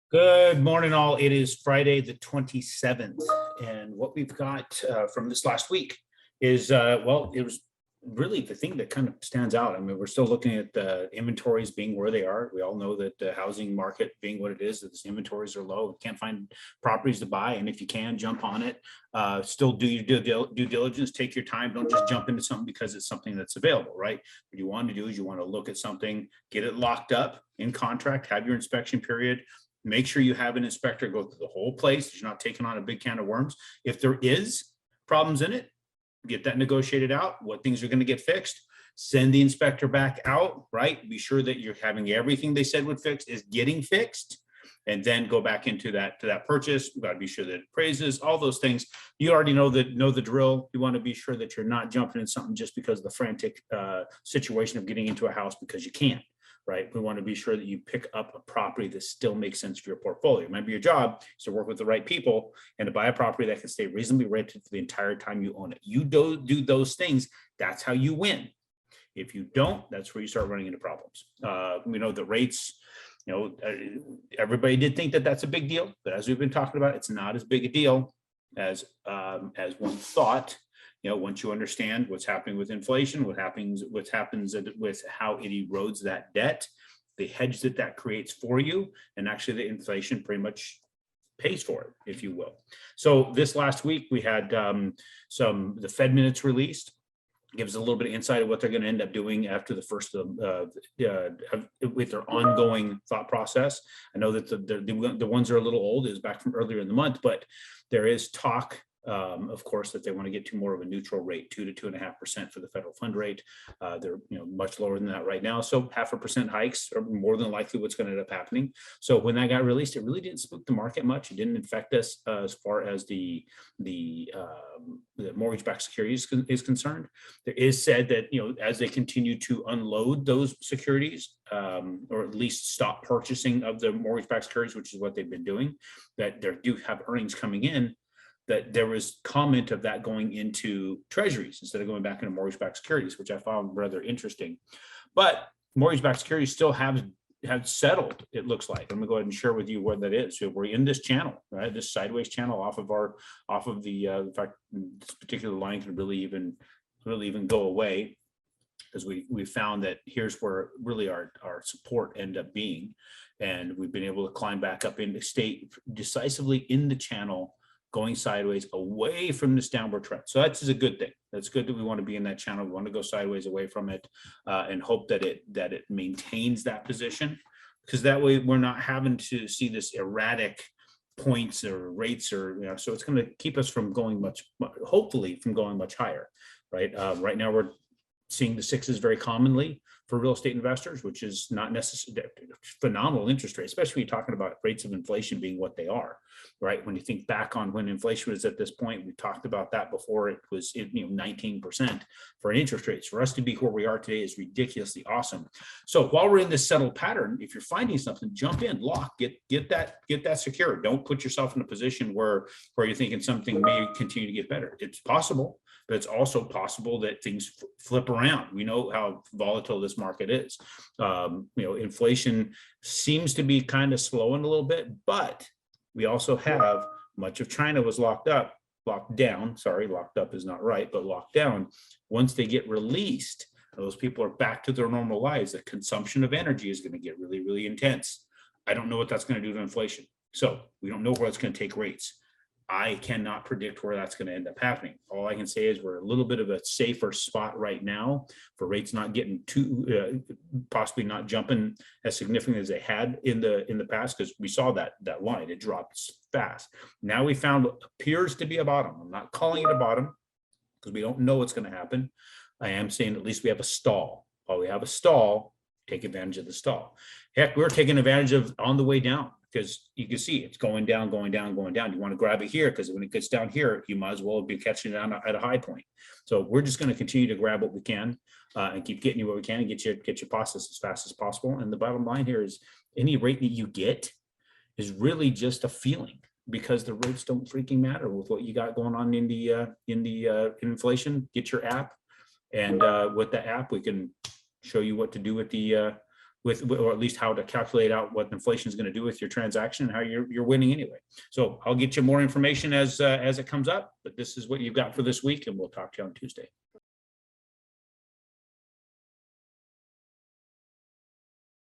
Good morning, all. It is Friday, the 27th. And what we've got from this last week is, well, it was really the thing that kind of stands out. I mean, we're still looking at the inventories being where they are. We all know that the housing market being what it is, that the inventories are low. We can't find properties to buy. And if you can, jump on it. Still do your due diligence, take your time. Don't just jump into something because it's something that's available, right? What you want to do is you want to look at something, get it locked up in contract, have your inspection period. Make sure you have an inspector go through the whole place. You're not taking on a big can of worms. If there is problems in it, get that negotiated out, what things are going to get fixed, send the inspector back out, right? Be sure that you're having everything they said would fix is getting fixed, and then go back into that purchase. We've got to be sure that it appraises, all those things. You already know the drill. You want to be sure that you're not jumping in something just because of the frantic situation of getting into a house because you can. Right? We want to be sure that you pick up a property that still makes sense for your portfolio. Remember, your job is to work with the right people and to buy a property that can stay reasonably rented for the entire time you own it. You do those things, that's how you win. If you don't, that's where you start running into problems. We know the rates, everybody did think that that's a big deal, but as we've been talking about, it's not as big a deal as one thought. Once you understand what's happening with inflation, what happens with how it erodes that debt, the hedge that creates for you, and actually the inflation pretty much pays for it, if you will. So this last week we had the Fed minutes released. Gives a little bit of insight of what they're going to end up doing after the first with their ongoing thought process. I know that the ones that are a little old is back from earlier in the month, but there is talk, of course, that they want to get to more of a neutral rate, 2 to 2.5% for the federal fund rate. They're much lower than that right now. So 0.5% hikes are more than likely what's going to end up happening. So when that got released, it really didn't spook the market much. It didn't affect us as far as the mortgage-backed securities is concerned. There is said that as they continue to unload those securities, or at least stop purchasing of the mortgage-backed securities, which is what they've been doing, that they do have earnings coming in, that there was comment of that going into treasuries instead of going back into mortgage-backed securities, which I found rather interesting. But mortgage-backed securities still have settled, it looks like. I'm gonna go ahead and share with you what that is. So we're in this channel, right? This sideways channel off of the in fact, this particular line can really even go away, because we found that here's where really our support ended up being. And we've been able to climb back up into state decisively in the channel, going sideways away from this downward trend. So that's a good thing. That's good that we want to be in that channel. We want to go sideways away from it, and hope that it maintains that position, because that way we're not having to see this erratic points or rates, or so it's going to keep us from going hopefully from going much higher. Right. Right now we're seeing the sixes very commonly for real estate investors, which is not necessarily phenomenal interest rate, especially when you're talking about rates of inflation being what they are, right? When you think back on when inflation was at this point, we talked about that before, it was 19% for an interest rates. For us to be where we are today is ridiculously awesome. So while we're in this settled pattern, if you're finding something, jump in, lock, get that secure. Don't put yourself in a position where you're thinking something may continue to get better. It's possible, but it's also possible that things flip around. We know how volatile this market is. Inflation seems to be kind of slowing a little bit, but we also have much of China was locked up. Locked up is not right, but locked down. Once they get released, those people are back to their normal lives. The consumption of energy is going to get really, really intense. I don't know what that's going to do to inflation. So we don't know where it's going to take rates. I cannot predict where that's going to end up happening. All I can say is we're a little bit of a safer spot right now for rates not getting too, possibly not jumping as significantly as they had in the past, because we saw that line, it dropped fast. Now we found what appears to be a bottom. I'm not calling it a bottom because we don't know what's going to happen. I am saying at least we have a stall. While we have a stall, take advantage of the stall. Heck, we're taking advantage of on the way down, because you can see it's going down, going down, going down. You want to grab it here, because when it gets down here, you might as well be catching it at a high point. So we're just going to continue to grab what we can, and keep getting you what we can, and get your process as fast as possible. And the bottom line here is any rate that you get is really just a feeling, because the rates don't freaking matter with what you got going on in the inflation. Get your app, and with the app we can show you what to do with the or at least how to calculate out what inflation is going to do with your transaction and how you're winning anyway. So I'll get you more information as it comes up, but this is what you've got for this week, and we'll talk to you on Tuesday.